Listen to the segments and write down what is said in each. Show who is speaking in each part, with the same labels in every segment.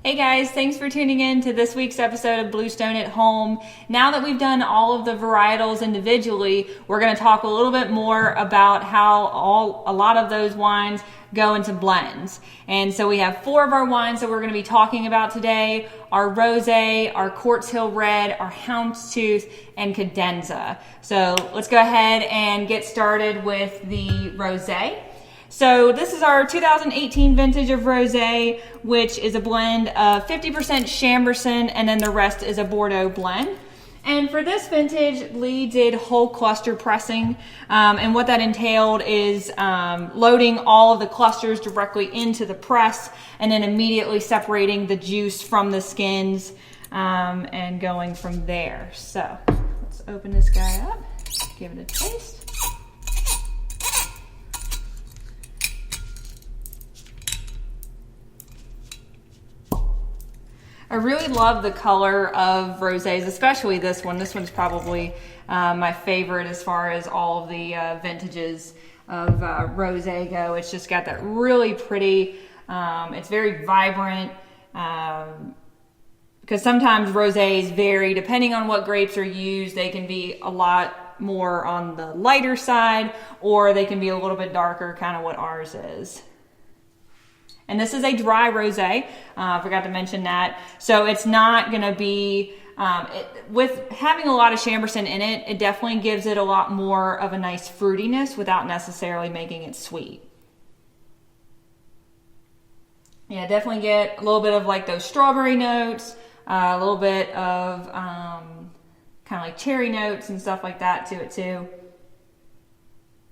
Speaker 1: Hey guys, thanks for tuning in to this week's episode of Bluestone at Home. Now that we've done all of the varietals individually, we're going to talk a little bit more about how a lot of those wines go into blends. And so we have 4 of our wines that we're going to be talking about today: our Rosé, our Quartz Hill Red, our Houndstooth, and Cadenza. So let's go ahead and get started with the Rosé. So this is our 2018 vintage of Rosé, which is a blend of 50% Chambourcin, and then the rest is a Bordeaux blend. And for this vintage, Lee did whole cluster pressing, and what that entailed is loading all of the clusters directly into the press, and then immediately separating the juice from the skins, and going from there. So let's open this guy up, give it a taste. I really love the color of rosés, especially this one. This one's probably my favorite as far as all of the vintages of rosé go. It's just got that really pretty, it's very vibrant, because sometimes rosés vary depending on what grapes are used. They can be a lot more on the lighter side, or they can be a little bit darker, kind of what ours is. And this is a dry rosé. I forgot to mention that. So it's not going to be, with having a lot of Chambourcin in it, it definitely gives it a lot more of a nice fruitiness without necessarily making it sweet. Yeah, definitely get a little bit of like those strawberry notes, a little bit of kind of like cherry notes and stuff like that to it too.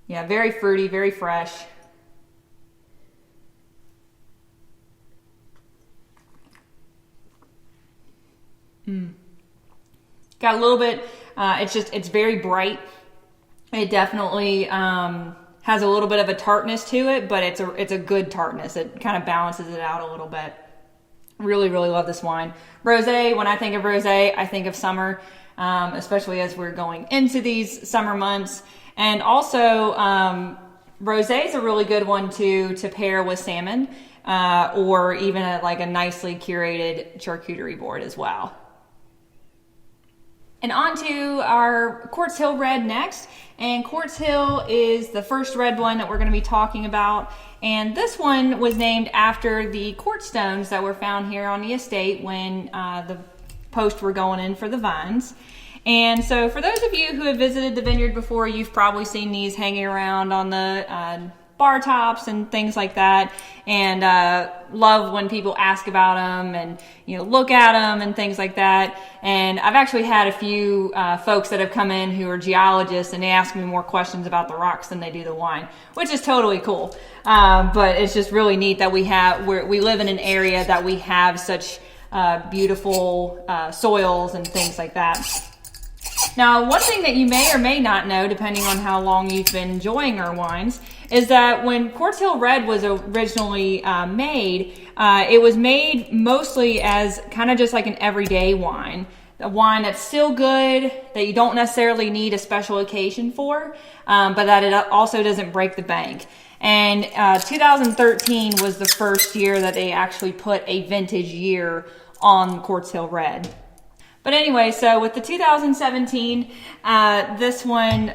Speaker 1: Yeah, very fruity, very fresh. Got a little bit, it's very bright. It definitely has a little bit of a tartness to it, but it's a good tartness. It kind of balances it out a little bit. Really, really love this wine. Rosé, when I think of rosé, I think of summer, especially as we're going into these summer months. And also, rosé is a really good one to pair with salmon, or even like a nicely curated charcuterie board as well. And on to our Quartz Hill Red next. And Quartz Hill is the first red blend that we're going to be talking about. And this one was named after the quartz stones that were found here on the estate when the posts were going in for the vines. And so for those of you who have visited the vineyard before, you've probably seen these hanging around on the bar tops and things like that, and love when people ask about them and look at them and things like that. And I've actually had a few folks that have come in who are geologists, and they ask me more questions about the rocks than they do the wine, which is totally cool. But it's just really neat that we live in an area that we have such beautiful soils and things like that. Now, one thing that you may or may not know, depending on how long you've been enjoying our wines, is that when Quartz Hill Red was originally made, it was made mostly as kind of just like an everyday wine. A wine that's still good, that you don't necessarily need a special occasion for, but that it also doesn't break the bank. And 2013 was the first year that they actually put a vintage year on Quartz Hill Red. But anyway, so with the 2017, this one,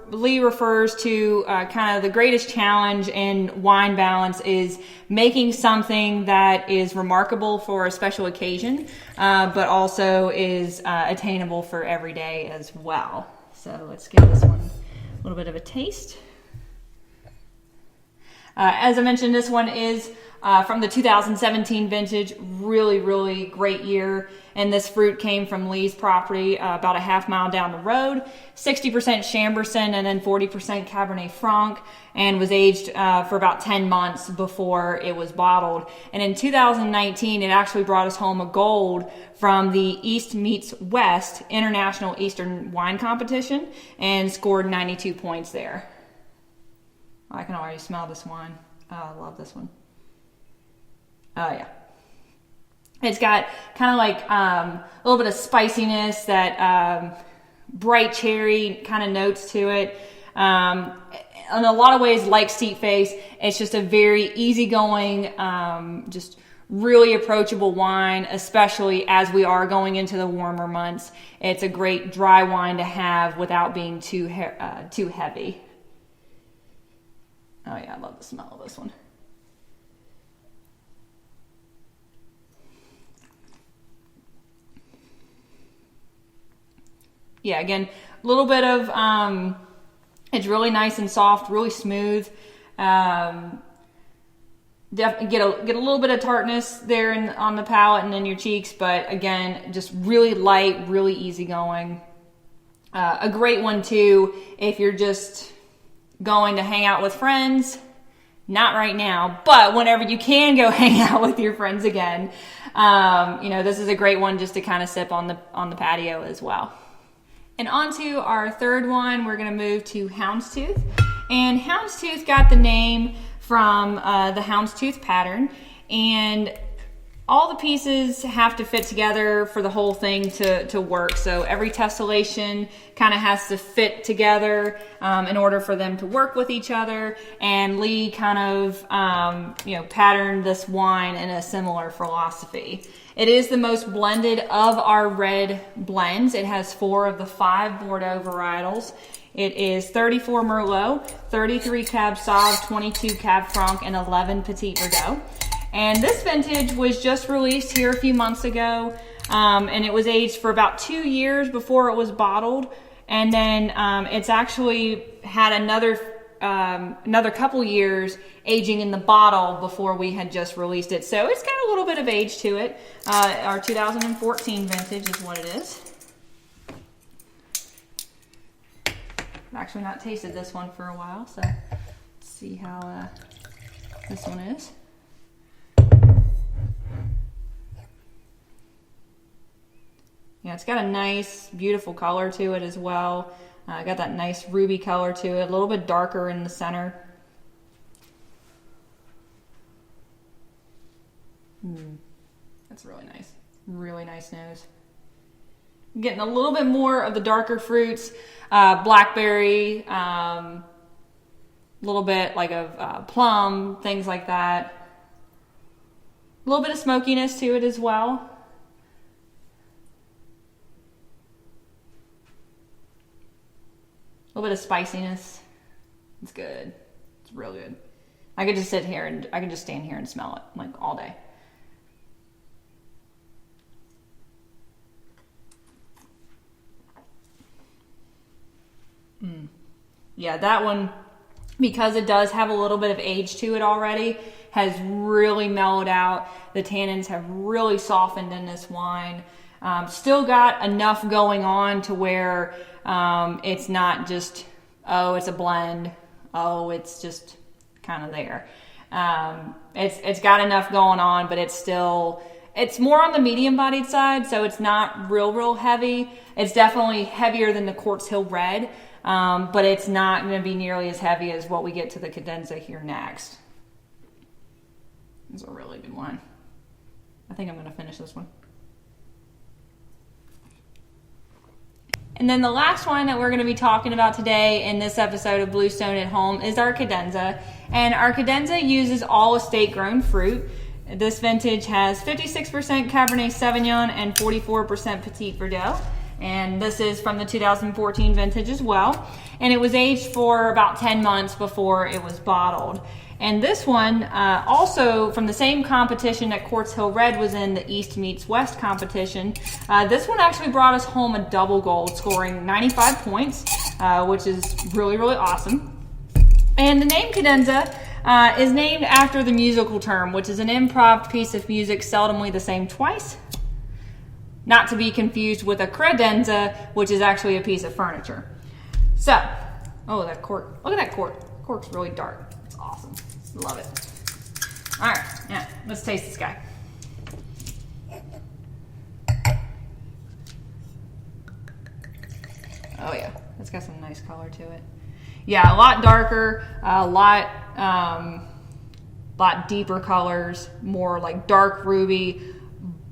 Speaker 1: Lee refers to kind of the greatest challenge in wine balance is making something that is remarkable for a special occasion, but also is attainable for every day as well. So let's give this one a little bit of a taste. As I mentioned, this one is from the 2017 vintage. Really, really great year. And this fruit came from Lee's property about a half mile down the road. 60% Chambourcin and then 40% Cabernet Franc, and was aged for about 10 months before it was bottled. And in 2019, it actually brought us home a gold from the East Meets West International Eastern Wine Competition and scored 92 points there. I can already smell this wine. Oh, I love this one. Oh, yeah. It's got kind of like a little bit of spiciness, that bright cherry kind of notes to it. In a lot of ways, like Seat Face, it's just a very easygoing, just really approachable wine, especially as we are going into the warmer months. It's a great dry wine to have without being too heavy. Oh yeah, I love the smell of this one. Yeah, again, a little bit of, it's really nice and soft, really smooth. Get a little bit of tartness there on the palate and in your cheeks, but again, just really light, really easygoing. A great one too if you're just going to hang out with friends. Not right now, but whenever you can go hang out with your friends again, this is a great one just to kind of sip on the patio as well. And on to our third one, we're going to move to Houndstooth. And Houndstooth got the name from the Houndstooth pattern. And all the pieces have to fit together for the whole thing to work. So every tessellation kind of has to fit together in order for them to work with each other. And Lee kind of, patterned this wine in a similar philosophy. It is the most blended of our red blends. It has 4 of the 5 Bordeaux varietals. It is 34 Merlot, 33 Cab Sauv, 22 Cab Franc, and 11 Petit Verdot. And this vintage was just released here a few months ago, and it was aged for about 2 years before it was bottled. And then it's actually had another couple years aging in the bottle before we had just released it. So it's got a little bit of age to it. Our 2014 vintage is what it is. I've actually not tasted this one for a while, so let's see how this one is. Yeah, it's got a nice, beautiful color to it as well. Got that nice ruby color to it, a little bit darker in the center. That's really nice. Really nice nose. Getting a little bit more of the darker fruits, blackberry, a little bit like of plum, things like that. A little bit of smokiness to it as well. A little bit of spiciness. It's good. It's real good. I could just sit here and I could just stand here and smell it like all day. Yeah, that one, because it does have a little bit of age to it already, has really mellowed out. The tannins have really softened in this wine. Still got enough going on to where it's not just, oh, it's a blend. Oh, it's just kind of there. It's got enough going on, but it's more on the medium bodied side, so it's not real heavy. It's definitely heavier than the Quartz Hill Red, but it's not going to be nearly as heavy as what we get to the Cadenza here next. This is a really good wine. I think I'm going to finish this one. And then the last wine that we're going to be talking about today in this episode of Bluestone at Home is our Cadenza. And our Cadenza uses all estate grown fruit. This vintage has 56% Cabernet Sauvignon and 44% Petit Verdot. And this is from the 2014 vintage as well. And it was aged for about 10 months before it was bottled. And this one, also from the same competition that Quartz Hill Red was in, the East Meets West competition, this one actually brought us home a double gold, scoring 95 points, which is really awesome. And the name Cadenza is named after the musical term, which is an improv piece of music seldomly the same twice. Not to be confused with a credenza, which is actually a piece of furniture. So, oh, that cork. Look at that cork. Cork's really dark. It's awesome. Love it. All right, yeah, let's taste this guy. Oh yeah, it's got some nice color to it. Yeah, a lot darker, a lot deeper colors, more like dark ruby,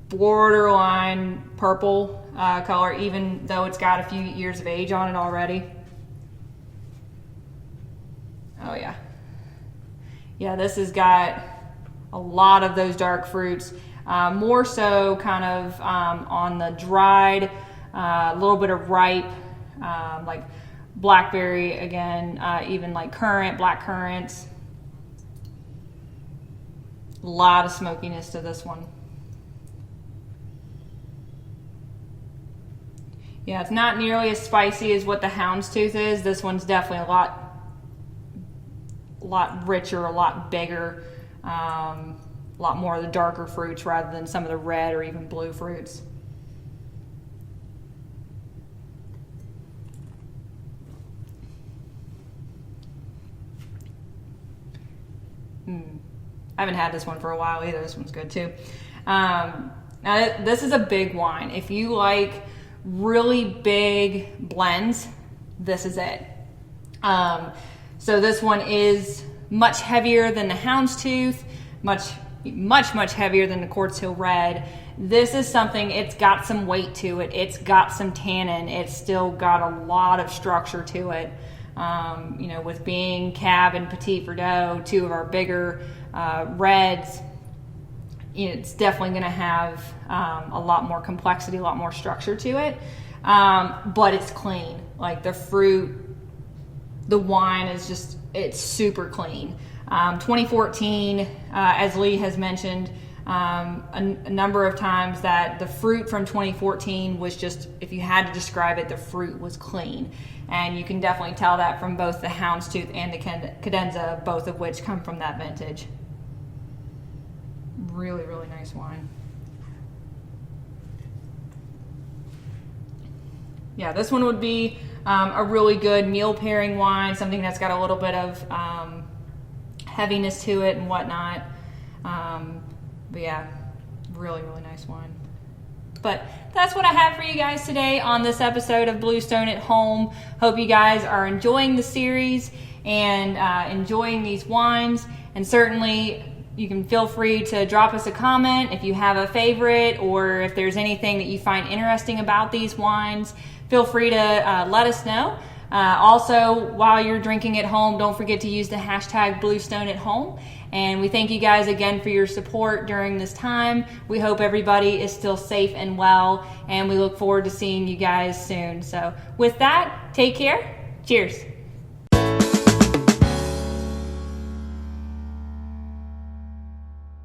Speaker 1: borderline purple color, even though it's got a few years of age on it already. Oh yeah. Yeah, this has got a lot of those dark fruits, more so kind of on the dried, a little bit of ripe, like blackberry again, even like currant, black currants. A lot of smokiness to this one. Yeah, it's not nearly as spicy as what the Houndstooth is. This one's definitely a lot richer, a lot bigger, a lot more of the darker fruits rather than some of the red or even blue fruits. I haven't had this one for a while either. This one's good too. Now this is a big wine. If you like really big blends, this is it. So this one is much heavier than the Houndstooth, much heavier than the Quartz Hill Red. This is something, it's got some weight to it. It's got some tannin. It's still got a lot of structure to it. You know, with being Cab and Petit Verdot, two of our bigger reds, you know, it's definitely going to have a lot more complexity, a lot more structure to it. But it's clean. Like the fruit, the wine is just, it's super clean. 2014, as Lee has mentioned a number of times, that the fruit from 2014 was just, if you had to describe it, the fruit was clean. And you can definitely tell that from both the Houndstooth and the Cadenza, both of which come from that vintage. Really, really nice wine. Yeah, this one would be a really good meal pairing wine, something that's got a little bit of heaviness to it and whatnot. But yeah, really, really nice wine. But that's what I have for you guys today on this episode of Bluestone at Home. Hope you guys are enjoying the series and enjoying these wines. And certainly you can feel free to drop us a comment if you have a favorite, or if there's anything that you find interesting about these wines. Feel free to let us know. Also, while you're drinking at home, don't forget to use the hashtag Bluestone at Home. And we thank you guys again for your support during this time. We hope everybody is still safe and well, and we look forward to seeing you guys soon. So with that, take care. Cheers.